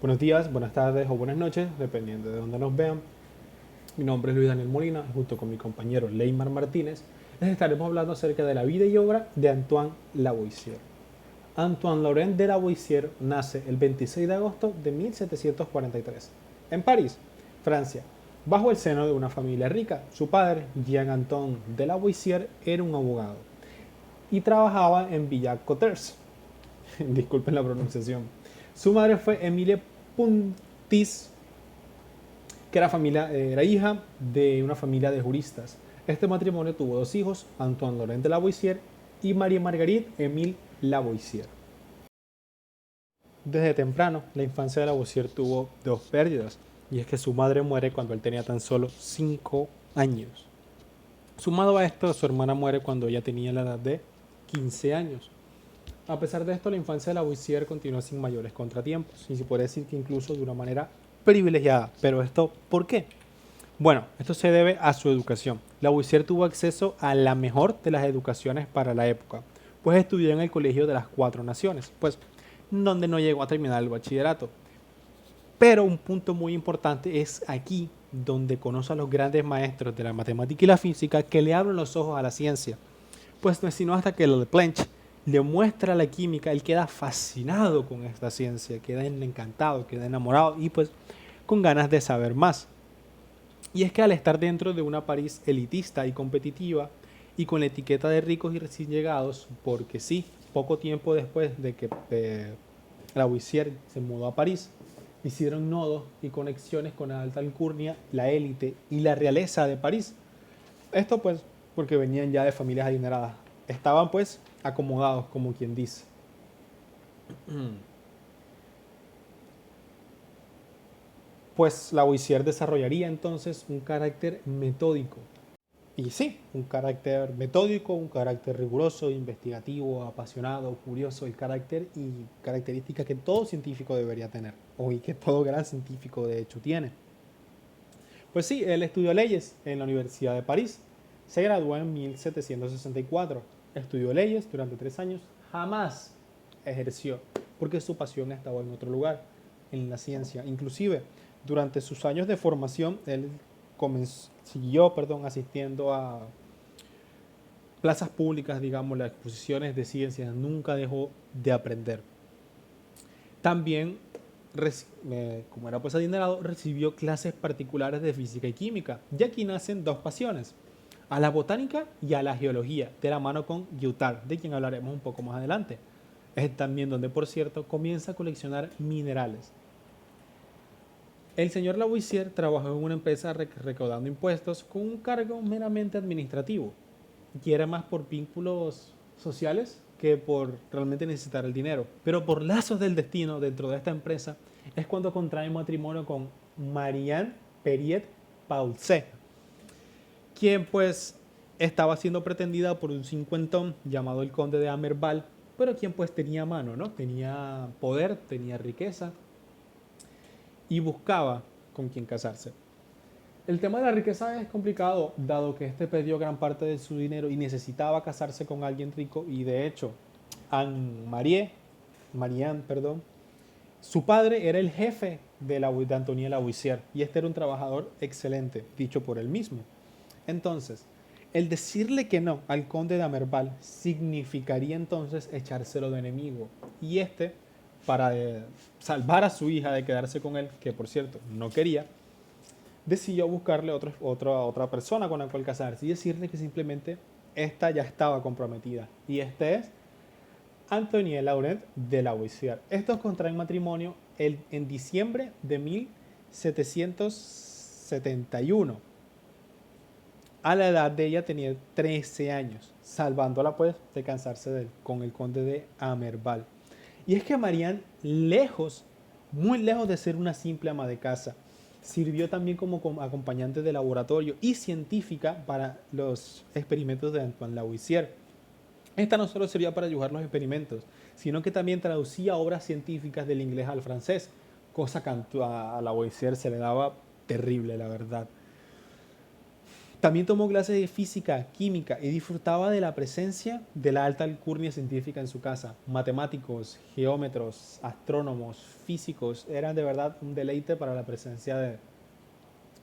Buenos días, buenas tardes o buenas noches, dependiendo de dónde nos vean. Mi nombre es Luis Daniel Molina, junto con mi compañero Leymar Martínez, les estaremos hablando acerca de la vida y obra de Antoine Lavoisier. Antoine Laurent de Lavoisier nace el 26 de agosto de 1743 en París, Francia, bajo el seno de una familia rica. Su padre, Jean-Antoine de Lavoisier, era un abogado y trabajaba en Villacoters. Disculpen la pronunciación. Su madre fue Emilie Puntis, que era hija de una familia de juristas. Este matrimonio tuvo dos hijos, Antoine Laurent de Lavoisier y Marie Marguerite Émile Lavoisier. Desde temprano, la infancia de Lavoisier tuvo dos pérdidas, y es que su madre muere cuando él tenía tan solo 5 años. Sumado a esto, su hermana muere cuando ella tenía la edad de 15 años. A pesar de esto, la infancia de Lavoisier continuó sin mayores contratiempos, y se puede decir que incluso de una manera privilegiada. Pero esto, ¿por qué? Bueno, esto se debe a su educación. Lavoisier tuvo acceso a la mejor de las educaciones para la época, pues estudió en el Colegio de las Cuatro Naciones, pues donde no llegó a terminar el bachillerato. Pero un punto muy importante es aquí donde conoce a los grandes maestros de la matemática y la física que le abren los ojos a la ciencia. Pues no es sino hasta que Leplanche le muestra la química, él queda fascinado con esta ciencia, queda encantado, queda enamorado y pues con ganas de saber más. Y es que al estar dentro de una París elitista y competitiva y con la etiqueta de ricos y recién llegados, porque sí, poco tiempo después de que Lavoisier se mudó a París, hicieron nodos y conexiones con la alta alcurnia, la élite y la realeza de París. Esto pues porque venían ya de familias adineradas. Estaban pues acomodados, como quien dice. Pues Lavoisier desarrollaría entonces un carácter metódico. Y sí, un carácter metódico, un carácter riguroso, investigativo, apasionado, curioso, el carácter y característica que todo científico debería tener, o y que todo gran científico de hecho tiene. Pues sí, él estudió leyes en la Universidad de París. Se graduó en 1764. Estudió leyes durante 3 años. Jamás ejerció, porque su pasión estaba en otro lugar, en la ciencia. Inclusive, durante sus años de formación, él siguió asistiendo a plazas públicas, digamos, las exposiciones de ciencias. Nunca dejó de aprender. También, como era pues adinerado, recibió clases particulares de física y química. Y aquí nacen dos pasiones, a la botánica y a la geología, de la mano con Guittard, de quien hablaremos un poco más adelante. Es también donde, por cierto, comienza a coleccionar minerales. El señor Lavoisier trabajó en una empresa recaudando impuestos con un cargo meramente administrativo, y era más por vínculos sociales que por realmente necesitar el dinero. Pero por lazos del destino dentro de esta empresa es cuando contrae matrimonio con Marianne Periet Paulset, quien pues estaba siendo pretendida por un cincuentón llamado el conde de Amerval, pero quien pues tenía mano, ¿no? Tenía poder, tenía riqueza y buscaba con quién casarse. El tema de la riqueza es complicado, dado que este perdió gran parte de su dinero y necesitaba casarse con alguien rico, y de hecho, Marianne, perdón, su padre era el jefe de Antoine Lavoisier, y este era un trabajador excelente, dicho por él mismo. Entonces, el decirle que no al conde de Amerval significaría entonces echárselo de enemigo, y este, para salvar a su hija de quedarse con él, que por cierto no quería, decidió buscarle otra persona con la cual casarse y decirle que simplemente esta ya estaba comprometida. Y este es Antoine Laurent de Lavoisier. Estos contraen matrimonio en diciembre de 1771. A la edad de ella tenía 13 años, salvándola pues de casarse con el conde de Amerval. Y es que Marianne, lejos, muy lejos de ser una simple ama de casa, sirvió también como acompañante de laboratorio y científica para los experimentos de Antoine Lavoisier. Esta no solo servía para dibujar los experimentos, sino que también traducía obras científicas del inglés al francés, cosa que a Lavoisier se le daba terrible, la verdad. También tomó clases de física, química y disfrutaba de la presencia de la alta alcurnia científica en su casa. Matemáticos, geómetros, astrónomos, físicos, eran de verdad un deleite para la presencia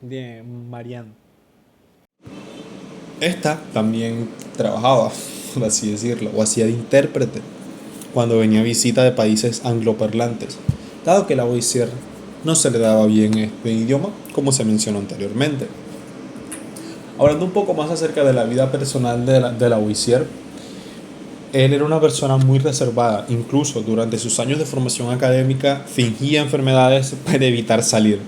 de Marianne. Esta también trabajaba, por así decirlo, o hacía de intérprete cuando venía a visita de países angloparlantes, dado que la Lavoisier no se le daba bien este idioma, como se mencionó anteriormente. Hablando un poco más acerca de la vida personal de Lavoisier, él era una persona muy reservada, incluso durante sus años de formación académica fingía enfermedades para evitar salir.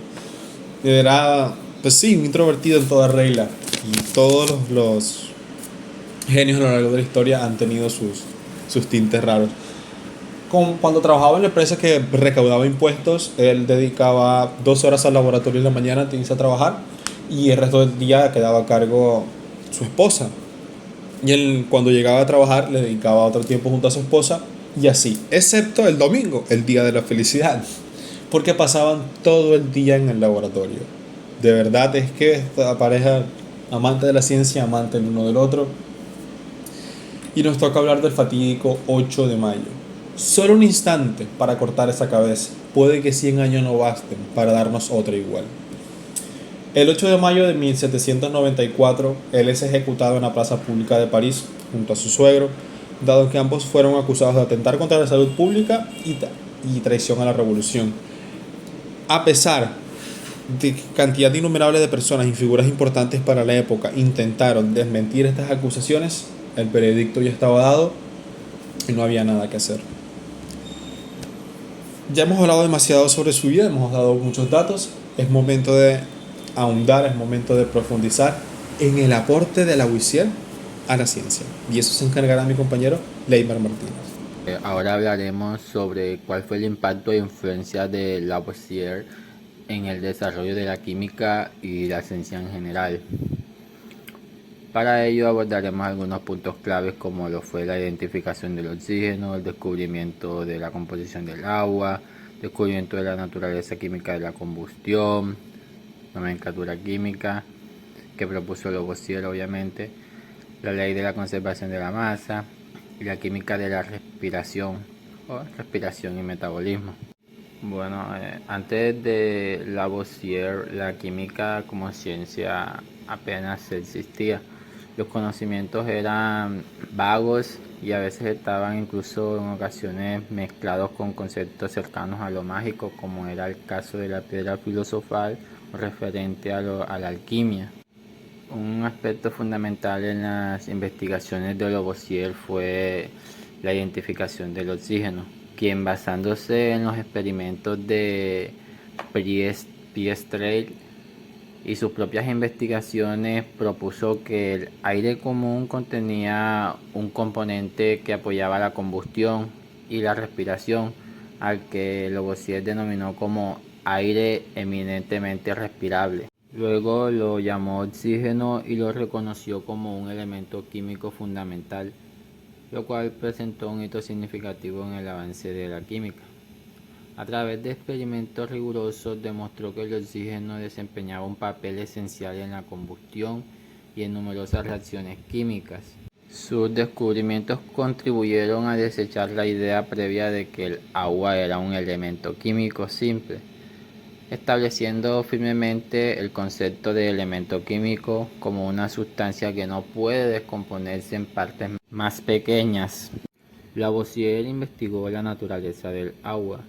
Era, pues sí, un introvertido en toda regla, y todos los genios a lo largo de la historia han tenido sus tintes raros. Cuando trabajaba en la empresa que recaudaba impuestos, él dedicaba 2 horas al laboratorio en la mañana antes de irse a trabajar y el resto del día quedaba a cargo su esposa. Y él, cuando llegaba a trabajar, le dedicaba otro tiempo junto a su esposa y así, excepto el domingo, el día de la felicidad, porque pasaban todo el día en el laboratorio. De verdad es que esta pareja, amante de la ciencia, amante el uno del otro. Y nos toca hablar del fatídico 8 de mayo. Solo un instante para cortar esa cabeza. Puede que 100 años no basten para darnos otra igual. El 8 de mayo de 1794, él es ejecutado en la plaza pública de París junto a su suegro, dado que ambos fueron acusados de atentar contra la salud pública y traición a la revolución. A pesar de que cantidad innumerable de personas y figuras importantes para la época intentaron desmentir estas acusaciones, el veredicto ya estaba dado y no había nada que hacer. Ya hemos hablado demasiado sobre su vida, hemos dado muchos datos, es momento de ahondar, es momento de profundizar en el aporte de Lavoisier a la ciencia. Y eso se encargará mi compañero Leymar Martínez. Ahora hablaremos sobre cuál fue el impacto e influencia de Lavoisier en el desarrollo de la química y la ciencia en general. Para ello abordaremos algunos puntos claves como lo fue la identificación del oxígeno, el descubrimiento de la composición del agua, descubrimiento de la naturaleza química de la combustión, nomenclatura química que propuso Lavoisier obviamente, la ley de la conservación de la masa y la química de la respiración y metabolismo. Bueno, antes de Lavoisier la química como ciencia apenas existía. Los conocimientos eran vagos y a veces estaban incluso en ocasiones mezclados con conceptos cercanos a lo mágico, como era el caso de la piedra filosofal referente a la alquimia. Un aspecto fundamental en las investigaciones de Lavoisier fue la identificación del oxígeno, quien basándose en los experimentos de Priestley y sus propias investigaciones propuso que el aire común contenía un componente que apoyaba la combustión y la respiración, al que Lavoisier denominó como aire eminentemente respirable. Luego lo llamó oxígeno y lo reconoció como un elemento químico fundamental, lo cual presentó un hito significativo en el avance de la química. A través de experimentos rigurosos demostró que el oxígeno desempeñaba un papel esencial en la combustión y en numerosas reacciones químicas. Sus descubrimientos contribuyeron a desechar la idea previa de que el agua era un elemento químico simple, estableciendo firmemente el concepto de elemento químico como una sustancia que no puede descomponerse en partes más pequeñas. Lavoisier investigó la naturaleza del agua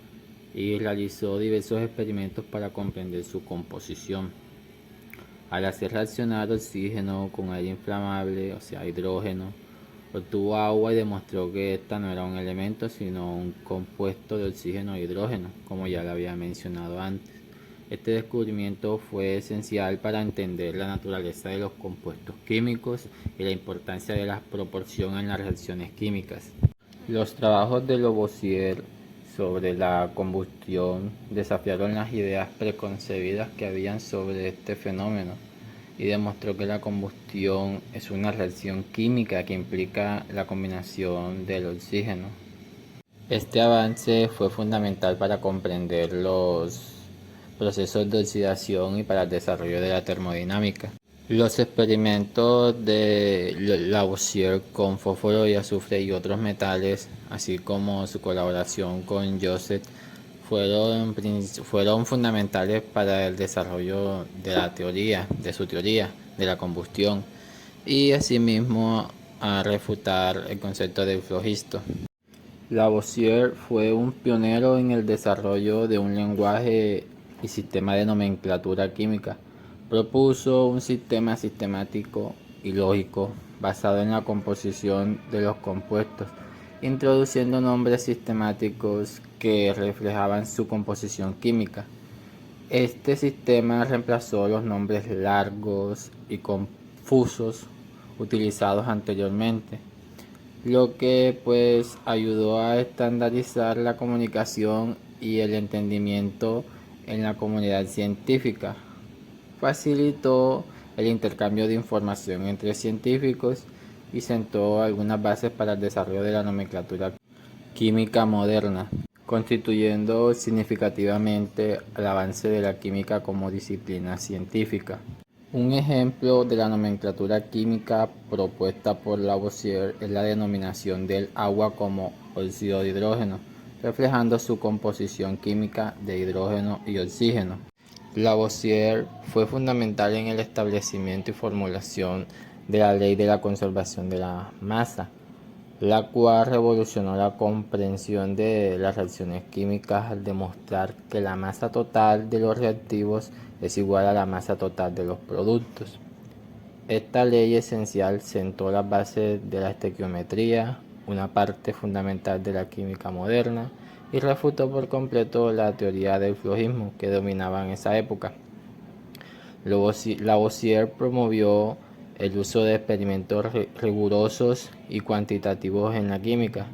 y realizó diversos experimentos para comprender su composición. Al hacer reaccionar oxígeno con aire inflamable, o sea, hidrógeno, obtuvo agua y demostró que esta no era un elemento, sino un compuesto de oxígeno e hidrógeno, como ya lo había mencionado antes. Este descubrimiento fue esencial para entender la naturaleza de los compuestos químicos y la importancia de la proporción en las reacciones químicas. Los trabajos de Lavoisier sobre la combustión desafiaron las ideas preconcebidas que habían sobre este fenómeno y demostró que la combustión es una reacción química que implica la combinación del oxígeno. Este avance fue fundamental para comprender los procesos de oxidación y para el desarrollo de la termodinámica. Los experimentos de Lavoisier con fósforo y azufre y otros metales, así como su colaboración con Joseph, fueron fundamentales para el desarrollo de su teoría de la combustión y asimismo a refutar el concepto del flogisto. Lavoisier fue un pionero en el desarrollo de un lenguaje y sistema de nomenclatura química. Propuso un sistema sistemático y lógico basado en la composición de los compuestos, introduciendo nombres sistemáticos que reflejaban su composición química. Este sistema reemplazó los nombres largos y confusos utilizados anteriormente, lo que pues ayudó a estandarizar la comunicación y el entendimiento en la comunidad científica. Facilitó el intercambio de información entre científicos y sentó algunas bases para el desarrollo de la nomenclatura química moderna, constituyendo significativamente el avance de la química como disciplina científica. Un ejemplo de la nomenclatura química propuesta por Lavoisier es la denominación del agua como óxido de hidrógeno, reflejando su composición química de hidrógeno y oxígeno. Lavoisier fue fundamental en el establecimiento y formulación de la ley de la conservación de la masa, la cual revolucionó la comprensión de las reacciones químicas al demostrar que la masa total de los reactivos es igual a la masa total de los productos. Esta ley esencial sentó las bases de la estequiometría, una parte fundamental de la química moderna, y refutó por completo la teoría del flogismo que dominaba en esa época. Lavoisier promovió el uso de experimentos rigurosos y cuantitativos en la química,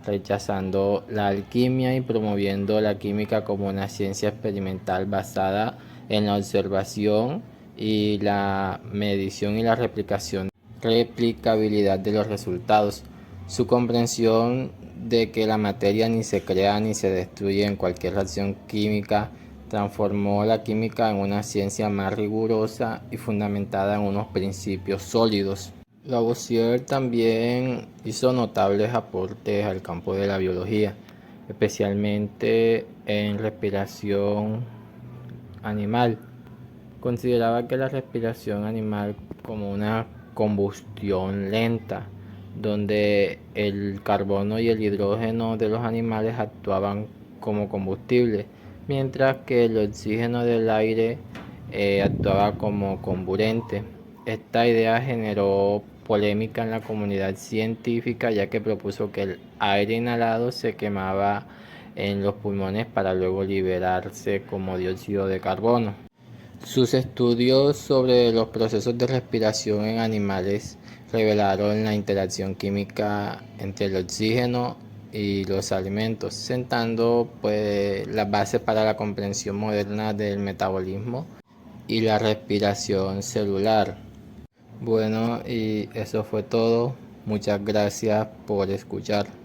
rechazando la alquimia y promoviendo la química como una ciencia experimental basada en la observación y la medición y la replicabilidad de los resultados. Su comprensión de que la materia ni se crea ni se destruye en cualquier reacción química transformó la química en una ciencia más rigurosa y fundamentada en unos principios sólidos. Lavoisier también hizo notables aportes al campo de la biología, especialmente en respiración animal. Consideraba que la respiración animal como una combustión lenta, donde el carbono y el hidrógeno de los animales actuaban como combustible, mientras que el oxígeno del aire actuaba como comburente. Esta idea generó polémica en la comunidad científica, ya que propuso que el aire inhalado se quemaba en los pulmones para luego liberarse como dióxido de carbono. Sus estudios sobre los procesos de respiración en animales revelaron la interacción química entre el oxígeno y los alimentos, sentando pues las bases para la comprensión moderna del metabolismo y la respiración celular. Bueno, y eso fue todo. Muchas gracias por escuchar.